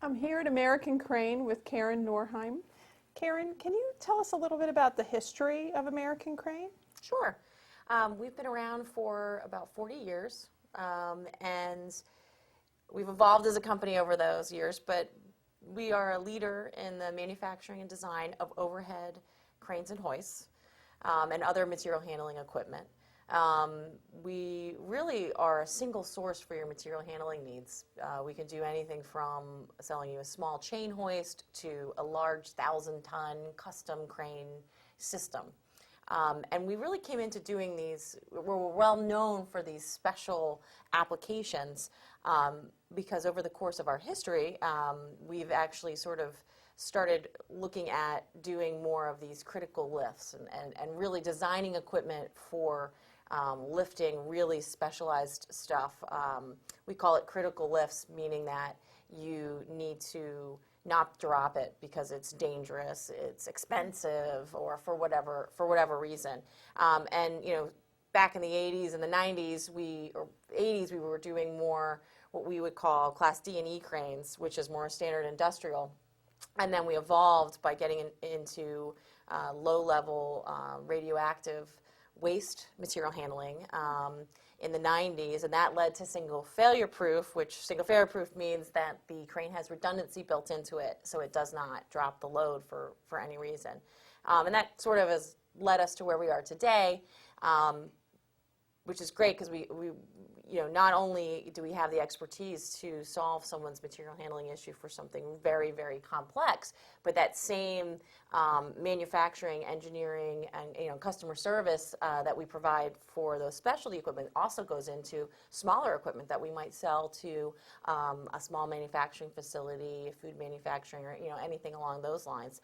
I'm here at American Crane with Karen Norheim. Karen, can you tell us a little bit about the history of American Crane? Sure. We've been around for about 40 years, and we've evolved as a company over those years, but we are a leader in the manufacturing and design of overhead cranes and hoists and other material handling equipment. We really are a single source for your material handling needs. We can do anything from selling you a small chain hoist to a large 1,000-ton custom crane system. And we really came into doing these, we're well known for these special applications because over the course of our history, we've actually sort of started looking at doing more of these critical lifts and really designing equipment for lifting really specialized stuff. We call it critical lifts, meaning that you need to not drop it because it's dangerous, it's expensive, or for whatever reason. And you know, back in the 80s and the 90s, we were doing more what we would call Class D and E cranes, which is more standard industrial. And then we evolved by getting into low-level radioactive waste material handling in the 90s, and that led to single failure proof, which single failure proof means that the crane has redundancy built into it, so it does not drop the load for any reason. And that sort of has led us to where we are today, which is great because we not only do we have the expertise to solve someone's material handling issue for something very, very complex, but that same manufacturing, engineering, and customer service that we provide for those specialty equipment also goes into smaller equipment that we might sell to a small manufacturing facility, food manufacturing, or anything along those lines.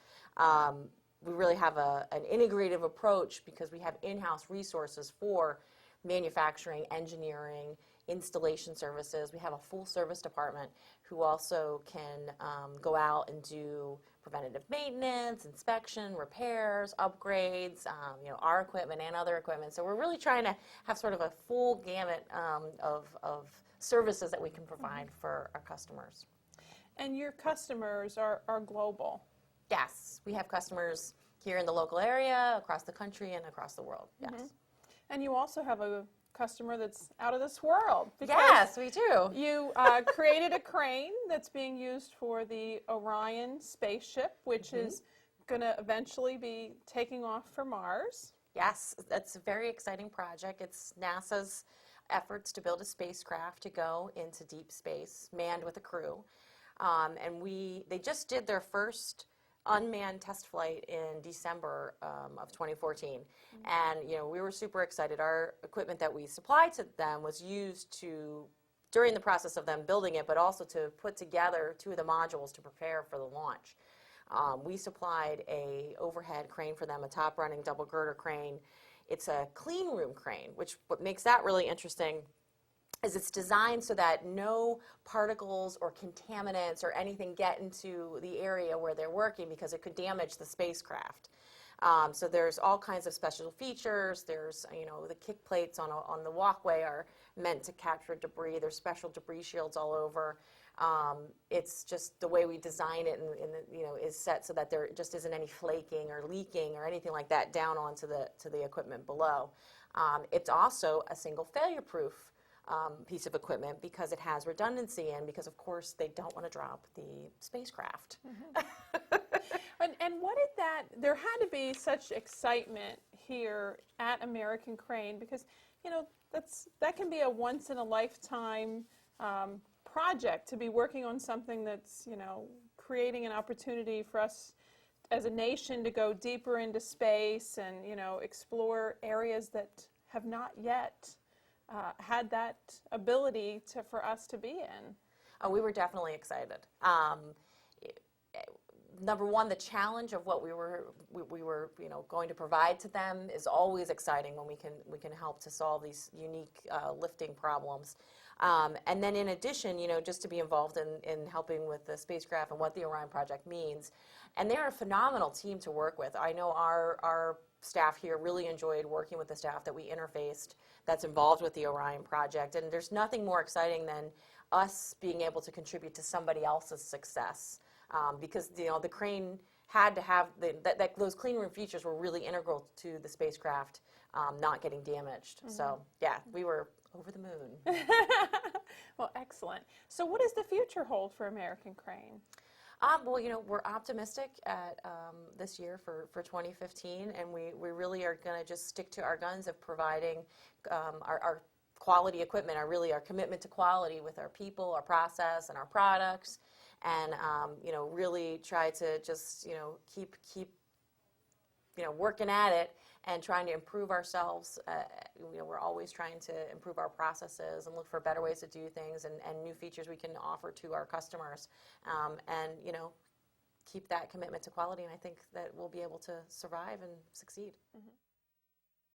We really have an integrative approach because we have in-house resources for manufacturing, engineering, installation services. We have a full service department who also can go out and do preventative maintenance, inspection, repairs, upgrades, our equipment and other equipment. So we're really trying to have sort of a full gamut of services that we can provide for our customers. And your customers are global. Yes, we have customers here in the local area, across the country, and across the world. Yes. Mm-hmm. And you also have a customer that's out of this world. Yes, we do. You created a crane that's being used for the Orion spaceship, which is going to eventually be taking off for Mars. Yes, that's a very exciting project. It's NASA's efforts to build a spacecraft to go into deep space, manned with a crew. And they just did their first unmanned test flight in December of 2014. And we were super excited. Our equipment that we supplied to them was used during the process of them building it, but also to put together 2 of the modules to prepare for the launch. We supplied a overhead crane for them, a top running double girder crane. It's a clean room crane, which what makes that really interesting is it's designed so that no particles or contaminants or anything get into the area where they're working because it could damage the spacecraft. So there's all kinds of special features. There's, the kick plates on the walkway are meant to capture debris. There's special debris shields all over. It's just the way we design it is set so that there just isn't any flaking or leaking or anything like that down onto the equipment below. It's also a single failure proof piece of equipment because it has redundancy and because, of course, they don't want to drop the spacecraft. And what did there had to be such excitement here at American Crane because, that can be a once-in-a-lifetime project to be working on something that's, creating an opportunity for us as a nation to go deeper into space and, explore areas that have not yet had that ability for us to be in. Oh, we were definitely excited. Number one, the challenge of what we were going to provide to them is always exciting when we can help to solve these unique lifting problems. And then in addition, just to be involved in helping with the spacecraft and what the Orion project means. And they're a phenomenal team to work with. I know our staff here really enjoyed working with the staff that we interfaced that's involved with the Orion project. And there's nothing more exciting than us being able to contribute to somebody else's success, because the crane had to have those clean room features were really integral to the spacecraft not getting damaged. So yeah, we were over the moon. Well, excellent. So what does the future hold for American Crane? Well, we're optimistic at this year for 2015, and we really are going to just stick to our guns of providing our quality equipment, our commitment to quality with our people, our process, and our products, and really try to just keep working at it and trying to improve ourselves. We're always trying to improve our processes and look for better ways to do things and new features we can offer to our customers, and keep that commitment to quality. And I think that we'll be able to survive and succeed. Mm-hmm.